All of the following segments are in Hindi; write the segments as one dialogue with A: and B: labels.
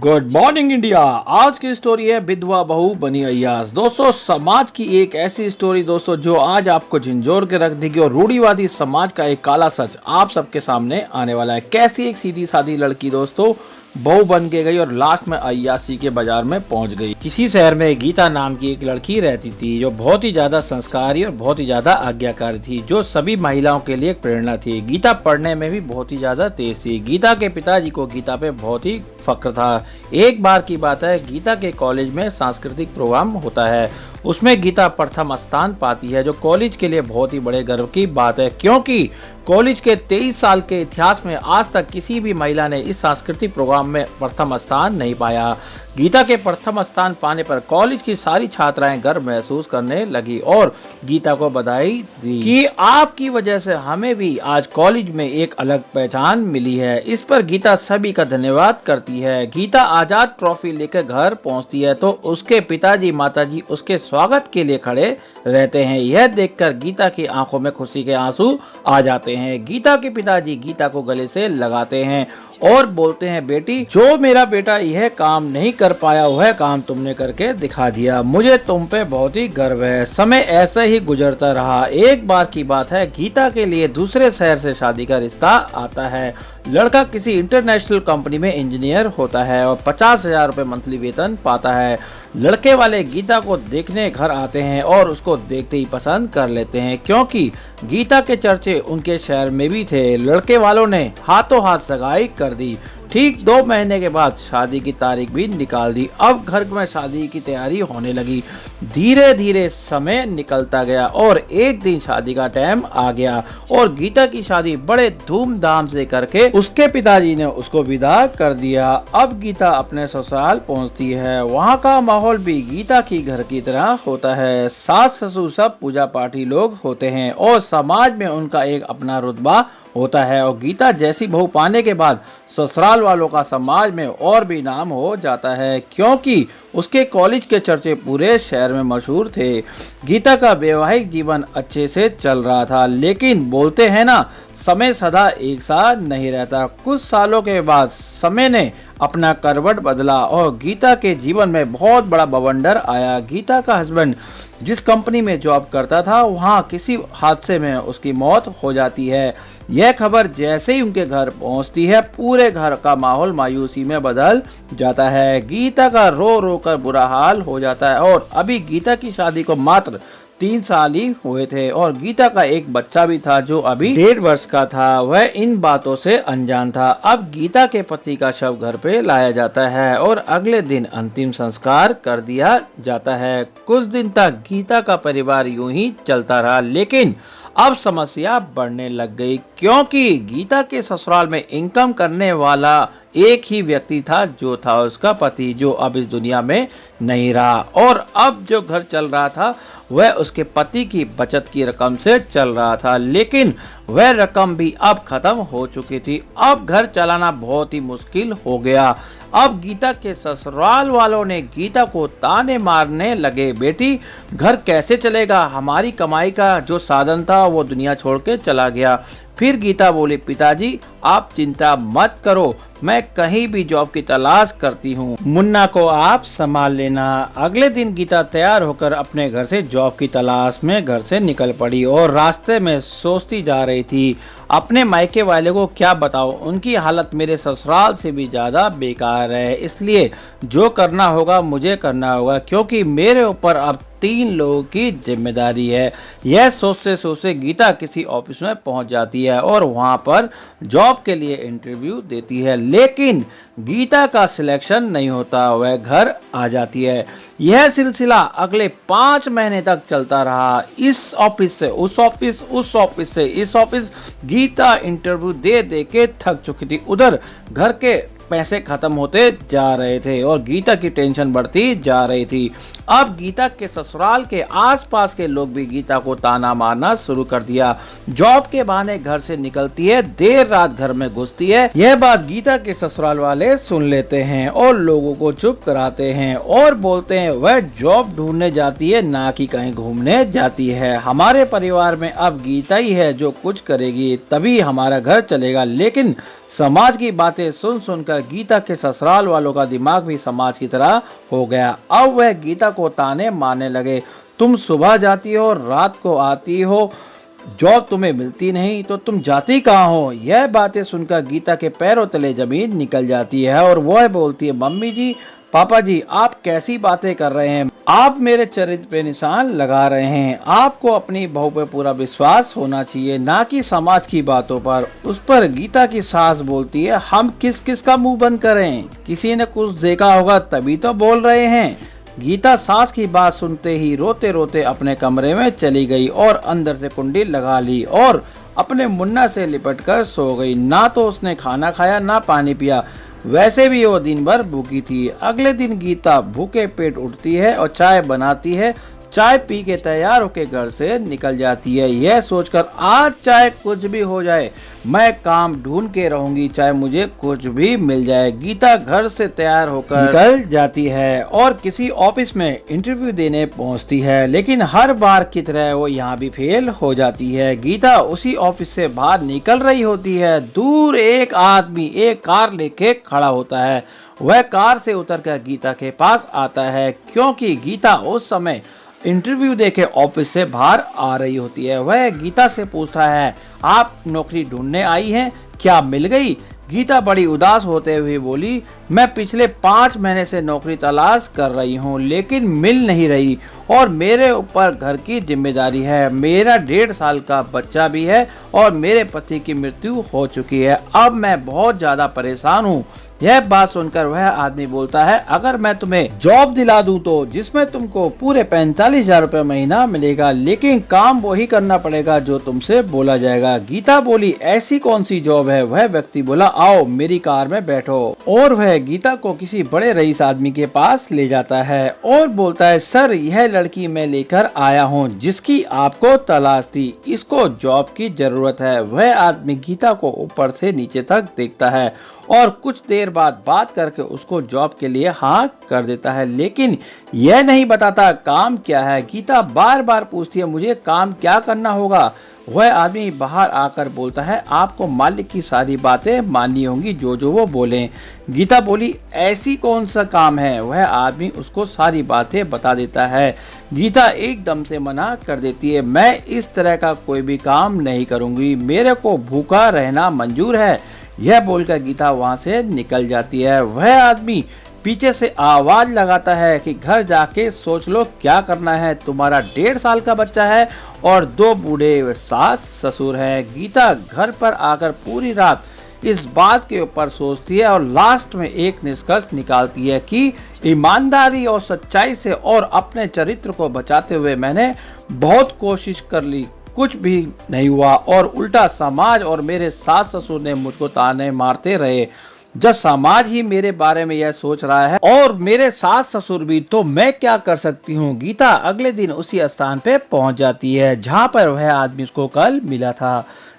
A: Good morning India. आज की स्टोरी है विधवा बहू बनी अय्याज। दोस्तों, समाज की एक ऐसी स्टोरी दोस्तों जो आज आपको झंझोर के रख देगी और रूढ़िवादी समाज का एक काला सच आप सबके सामने आने वाला है। कैसी एक सीधी सादी लड़की दोस्तों बहू बन के गई और लास्ट में अय्याशी के बाजार में पहुंच गई। किसी शहर में गीता नाम की एक लड़की रहती थी जो बहुत ही ज्यादा संस्कारी और बहुत ही ज्यादा आज्ञाकारी थी, जो सभी महिलाओं के लिए एक प्रेरणा थी। गीता पढ़ने में भी बहुत ही ज्यादा तेज थी। गीता के पिताजी को गीता पे बहुत ही फक्र था। एक बार की बात है, गीता के कॉलेज में सांस्कृतिक प्रोग्राम होता है, उसमें गीता प्रथम स्थान पाती है, जो कॉलेज के लिए बहुत ही बड़े गर्व की बात है, क्योंकि कॉलेज के 23 साल के इतिहास में आज तक किसी भी महिला ने इस सांस्कृतिक प्रोग्राम में प्रथम स्थान नहीं पाया। गीता के प्रथम स्थान पाने पर कॉलेज की सारी छात्राएं गर्व महसूस करने लगी और गीता को बधाई दी कि आपकी वजह से हमें भी आज कॉलेज में एक अलग पहचान मिली है। इस पर गीता सभी का धन्यवाद करती है। गीता आजाद ट्रॉफी लेकर घर पहुंचती है तो उसके पिताजी माताजी उसके स्वागत के लिए खड़े रहते हैं। यह देखकर गीता की आंखों में खुशी के आंसू आ जाते हैं। गीता के पिताजी गीता को गले से लगाते हैं और बोलते हैं, बेटी, जो मेरा बेटा यह काम नहीं कर पाया वह काम तुमने करके दिखा दिया। मुझे तुम पे बहुत ही गर्व है। समय ऐसे ही गुजरता रहा। एक बार की बात है, गीता के लिए दूसरे शहर से शादी का रिश्ता आता है। लड़का किसी इंटरनेशनल कंपनी में इंजीनियर होता है और 50,000 रुपए मंथली वेतन पाता है। लड़के वाले गीता को देखने घर आते हैं और उसको देखते ही पसंद कर लेते हैं, क्योंकि गीता के चर्चे उनके शहर में भी थे। लड़के वालों ने हाथों हाथ सगाई कर दी। ठीक 2 महीने के बाद शादी की तारीख भी निकाल दी। अब घर में शादी की तैयारी होने लगी। धीरे धीरे समय निकलता गया और एक दिन शादी का टाइम आ गया और गीता की शादी बड़े धूमधाम से करके उसके पिताजी ने उसको विदा कर दिया। अब गीता अपने ससुराल पहुंचती है। वहां का माहौल भी गीता की घर की तरह होता है। सास ससुर सब पूजा पाठी लोग होते हैं और समाज में उनका एक अपना रुतबा होता है। और गीता जैसी बहू पाने के बाद ससुराल वालों का समाज में और भी नाम हो जाता है, क्योंकि उसके कॉलेज के चर्चे पूरे शहर में मशहूर थे। गीता का वैवाहिक जीवन अच्छे से चल रहा था, लेकिन बोलते हैं ना, समय सदा एक साथ नहीं रहता। कुछ सालों के बाद समय ने अपना करवट बदला और गीता के जीवन में बहुत बड़ा बवंडर आया। गीता का हस्बैंड जिस कंपनी में जॉब करता था, वहां किसी हादसे में उसकी मौत हो जाती है। यह खबर जैसे ही उनके घर पहुंचती है, पूरे घर का माहौल मायूसी में बदल जाता है। गीता का रो रो कर बुरा हाल हो जाता है और अभी गीता की शादी को मात्र 3 साल ही हुए थे और गीता का एक बच्चा भी था जो अभी 1.5 वर्ष का था। वह इन बातों से अनजान था। अब गीता के पति का शव घर पे लाया जाता है और अगले दिन अंतिम संस्कार कर दिया जाता है। कुछ दिन तक गीता का परिवार यूं ही चलता रहा, लेकिन अब समस्या बढ़ने लग गई, क्योंकि गीता के ससुराल में इनकम करने वाला एक ही व्यक्ति था, जो था उसका पति, जो अब इस दुनिया में नहीं रहा। और अब जो घर चल रहा था वह उसके पति की बचत की रकम से चल रहा था, लेकिन वह रकम भी अब खत्म हो चुकी थी। अब घर चलाना बहुत ही मुश्किल हो गया। अब गीता के ससुराल वालों ने गीता को ताने मारने लगे, बेटी, घर कैसे चलेगा? हमारी कमाई का जो साधन था वो दुनिया छोड़ के चला गया। फिर गीता बोली, पिताजी, आप चिंता मत करो, मैं कहीं भी जॉब की तलाश करती हूँ, मुन्ना को आप संभाल लेना। अगले दिन गीता तैयार होकर अपने घर से जॉब की तलाश में घर से निकल पड़ी और रास्ते में सोचती जा रही थी, अपने मायके वाले को क्या बताओ, उनकी हालत मेरे ससुराल से भी ज़्यादा बेकार है। इसलिए जो करना होगा मुझे करना होगा, क्योंकि मेरे ऊपर अब 3 लोगों की जिम्मेदारी है। यह सोचते सोचते गीता किसी ऑफिस में पहुंच जाती है और वहां पर जॉब के लिए इंटरव्यू देती है, लेकिन गीता का सिलेक्शन नहीं होता। वह घर आ जाती है। यह सिलसिला अगले 5 महीने तक चलता रहा। इस ऑफिस से उस ऑफिस, उस ऑफिस से इस ऑफिस। गीता इंटरव्यू दे दे के थक चुकी थी। उधर घर के पैसे खत्म होते जा रहे थे और गीता की टेंशन बढ़ती जा रही थी। अब गीता के ससुराल के आसपास के लोग भी गीता को ताना मारना शुरू कर दिया। जॉब के बहाने घर से निकलती है, देर रात घर में घुसती है। यह बात गीता के ससुराल वाले सुन लेते हैं और लोगों को चुप कराते हैं और बोलते हैं वह जॉब ढूंढने जाती है, ना कि कहीं घूमने जाती है। हमारे परिवार में अब गीता ही है जो कुछ करेगी, तभी हमारा घर चलेगा। लेकिन समाज की बातें सुन सुनकर गीता के ससुराल वालों का दिमाग भी समाज की तरह हो गया। अब वह गीता को ताने मारने लगे, तुम सुबह जाती हो, रात को आती हो, जॉब तुम्हें मिलती नहीं तो तुम जाती कहाँ हो। यह बातें सुनकर गीता के पैरों तले जमीन निकल जाती है और वह बोलती है, मम्मी जी, पापा जी, आप कैसी बातें कर रहे हैं, आप मेरे चरित्र पे निशान लगा रहे हैं। आपको अपनी बहू पे पूरा विश्वास होना चाहिए, ना कि समाज की बातों पर। उस पर गीता की सास बोलती है, हम किस किस का मुंह बंद करें, किसी ने कुछ देखा होगा तभी तो बोल रहे हैं। गीता सास की बात सुनते ही रोते रोते अपने कमरे में चली गई और अंदर से कुंडी लगा ली और अपने मुन्ना से लिपट कर सो गई। ना तो उसने खाना खाया ना पानी पिया, वैसे भी वो दिन भर भूखी थी। अगले दिन गीता भूखे पेट उठती है और चाय बनाती है, चाय पी के तैयार होकर घर से निकल जाती है, यह सोचकर आज चाहे कुछ भी हो जाए मैं काम ढूंढ के रहूंगी, चाहे मुझे कुछ भी मिल जाए। गीता घर से तैयार होकर निकल जाती है और किसी ऑफिस में इंटरव्यू देने पहुंचती है, लेकिन हर बार की तरह वो यहाँ भी फेल हो जाती है। गीता उसी ऑफिस से बाहर निकल रही होती है, दूर एक आदमी एक कार लेके खड़ा होता है। वह कार से उतरकर गीता के पास आता है, क्योंकि गीता उस समय इंटरव्यू देके ऑफिस से बाहर आ रही होती है। वह गीता से पूछता है, आप नौकरी ढूंढने आई हैं, क्या मिल गई? गीता बड़ी उदास होते हुए बोली, मैं पिछले 5 महीने से नौकरी तलाश कर रही हूँ, लेकिन मिल नहीं रही और मेरे ऊपर घर की जिम्मेदारी है। मेरा 1.5 साल का बच्चा भी है और मेरे पति की मृत्यु हो चुकी है। अब मैं बहुत ज्यादा परेशान हूँ। यह बात सुनकर वह आदमी बोलता है, अगर मैं तुम्हें जॉब दिला दूं तो जिसमें तुमको पूरे 45,000 रुपए महीना मिलेगा, लेकिन काम वही करना पड़ेगा जो तुमसे बोला जाएगा। गीता बोली, ऐसी कौन सी जॉब है? वह व्यक्ति बोला, आओ मेरी कार में बैठो, और वह गीता को किसी बड़े रईस आदमी के पास ले जाता है और बोलता है, सर यह लड़की मैं लेकर आया हूँ जिसकी आपको तलाश थी, इसको जॉब की जरूरत है। वह आदमी गीता को ऊपर से नीचे तक देखता है और कुछ देर बाद बात करके उसको जॉब के लिए हाँ कर देता है, लेकिन यह नहीं बताता काम क्या है। गीता बार बार पूछती है, मुझे काम क्या करना होगा? वह आदमी बाहर आकर बोलता है, आपको मालिक की सारी बातें माननी होंगी, जो जो वो बोले। गीता बोली, ऐसी कौन सा काम है? वह आदमी उसको सारी बातें बता देता है। गीता एकदम से मना कर देती है, मैं इस तरह का कोई भी काम नहीं करूंगी, मेरे को भूखा रहना मंजूर है। यह बोलकर गीता वहां से निकल जाती है। वह आदमी पीछे से आवाज लगाता है कि घर जाके सोच लो क्या करना है, तुम्हारा 1.5 साल का बच्चा है और 2 बूढ़े सास ससुर हैं। गीता घर पर आकर पूरी रात इस बात के ऊपर सोचती है और लास्ट में एक निष्कर्ष निकालती है कि ईमानदारी और सच्चाई से और अपने चरित्र को बचाते हुए मैंने बहुत कोशिश कर ली, कुछ भी नहीं हुआ और उल्टा समाज और मेरे सास ससुर ने मुझको ताने मारते रहे। जब समाज ही मेरे बारे में यह सोच रहा है और मेरे सास ससुर भी, तो मैं क्या कर सकती हूँ। गीता अगले दिन उसी स्थान पे पहुँच जाती है जहाँ पर वह आदमी उसको कल मिला था।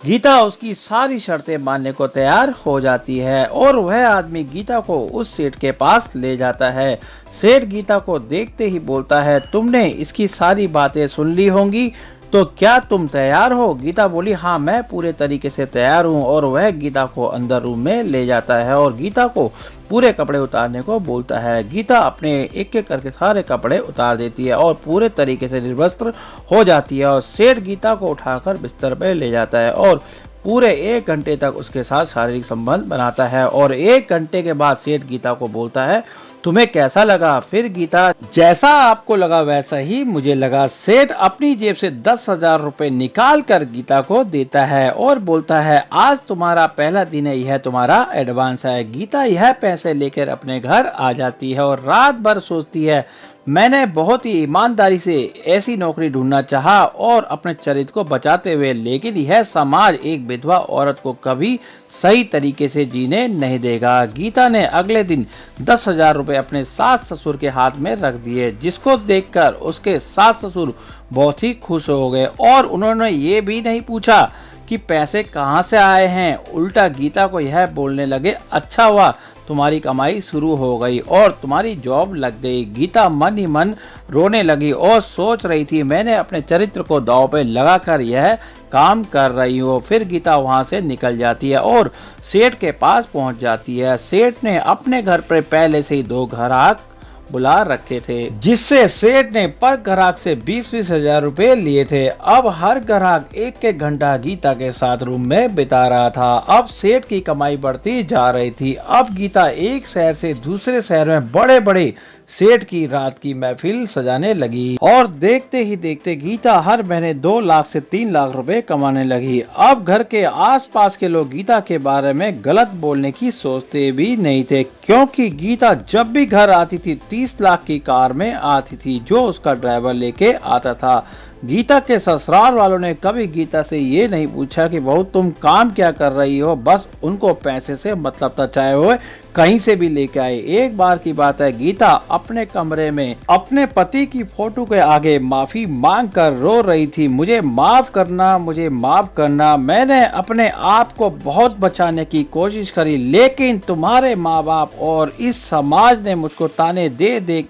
A: गीता उसकी सारी शर्तें मानने को तैयार हो जाती है और वह आदमी गीता को उस सेठ के पास ले जाता है। सेठ गीता को देखते ही बोलता है, तुमने इसकी सारी बातें सुन ली होंगी, तो क्या तुम तैयार हो? गीता बोली, हाँ मैं पूरे तरीके से तैयार हूँ। और वह गीता को अंदर रूम में ले जाता है और गीता को पूरे कपड़े उतारने को बोलता है। गीता अपने एक एक करके सारे कपड़े उतार देती है और पूरे तरीके से निर्वस्त्र हो जाती है और सेठ गीता को उठाकर बिस्तर पर ले जाता है और पूरे 1 घंटे तक उसके साथ शारीरिक संबंध बनाता है। और 1 घंटे के बाद सेठ गीता को बोलता है, तुम्हें कैसा लगा? फिर गीता, जैसा आपको लगा वैसा ही मुझे लगा। सेठ अपनी जेब से 10,000 रुपए निकाल कर गीता को देता है और बोलता है, आज तुम्हारा पहला दिन है, यह तुम्हारा एडवांस है। गीता यह पैसे लेकर अपने घर आ जाती है और रात भर सोचती है, मैंने बहुत ही ईमानदारी से ऐसी नौकरी ढूंढना चाहा और अपने चरित्र को बचाते हुए, लेकिन यह समाज एक विधवा औरत को कभी सही तरीके से जीने नहीं देगा। गीता ने अगले दिन 10,000 रुपए अपने सास ससुर के हाथ में रख दिए, जिसको देखकर उसके सास ससुर बहुत ही खुश हो गए और उन्होंने ये भी नहीं पूछा कि पैसे कहाँ से आए हैं। उल्टा गीता को यह बोलने लगे, अच्छा हुआ तुम्हारी कमाई शुरू हो गई और तुम्हारी जॉब लग गई। गीता मन ही मन रोने लगी और सोच रही थी, मैंने अपने चरित्र को दांव पे लगाकर यह काम कर रही हो। फिर गीता वहां से निकल जाती है और सेठ के पास पहुंच जाती है। सेठ ने अपने घर पर पहले से ही 2 ग्राहक बुला रखे थे, जिससे सेठ ने पर ग्राहक से 20-20 हजार रुपए लिए थे। अब हर ग्राहक 1-1 घंटा गीता के साथ रूम में बिता रहा था। अब सेठ की कमाई बढ़ती जा रही थी। अब गीता एक शहर से दूसरे शहर में बड़े बड़े सेठ की रात की महफिल सजाने लगी और देखते ही देखते गीता हर महीने 2 लाख से 3 लाख रुपए कमाने लगी। अब घर के आसपास के लोग गीता के बारे में गलत बोलने की सोचते भी नहीं थे, क्योंकि गीता जब भी घर आती थी 30 लाख की कार में आती थी, जो उसका ड्राइवर लेके आता था। गीता के ससुराल वालों ने कभी गीता से ये नहीं पूछा कि बहू तुम काम क्या कर रही हो, बस उनको पैसे से मतलब था, चाहे वो कहीं से भी लेके आए। एक बार की बात है, गीता अपने कमरे में अपने पति की फोटो के आगे माफी मांग कर रो रही थी। मुझे माफ करना, मुझे माफ करना, मैंने अपने आप को बहुत बचाने की कोशिश करी, लेकिन तुम्हारे माँ बाप और इस समाज ने मुझको ताने दे दे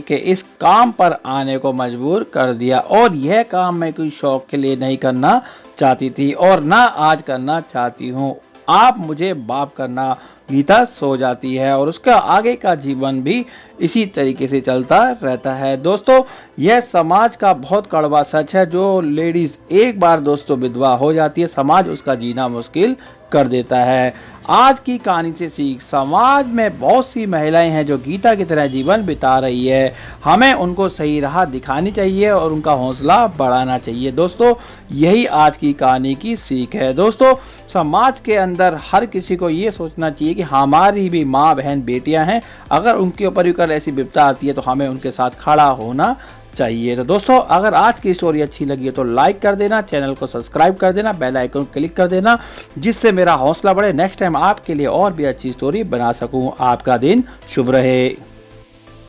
A: के इस काम पर आने को मजबूर कर दिया, और यह काम मैं कोई शौक के लिए नहीं करना चाहती थी और ना आज करना चाहती हूँ। आप मुझे माफ करना। गीता सो जाती है और उसका आगे का जीवन भी इसी तरीके से चलता रहता है। दोस्तों, यह समाज का बहुत कड़वा सच है। जो लेडीज एक बार दोस्तों विधवा हो जाती है, समाज उसका जीना मुश्किल कर देता है। आज की कहानी से सीख, समाज में बहुत सी महिलाएं हैं जो गीता की तरह जीवन बिता रही है। हमें उनको सही राह दिखानी चाहिए और उनका हौसला बढ़ाना चाहिए। दोस्तों, यही आज की कहानी की सीख है। दोस्तों, समाज के अंदर हर किसी को ये सोचना चाहिए कि हमारी भी माँ बहन बेटियां हैं, अगर उनके ऊपर भी ऐसी विपदा आती है तो हमें उनके साथ खड़ा होना चाहिए। तो दोस्तों, अगर आज की स्टोरी अच्छी लगी है तो लाइक कर देना, चैनल को सब्सक्राइब कर देना, बेल आइकन क्लिक कर देना, जिससे मेरा हौसला बढ़े, नेक्स्ट टाइम आपके लिए और भी अच्छी स्टोरी बना सकूं। आपका दिन शुभ रहे।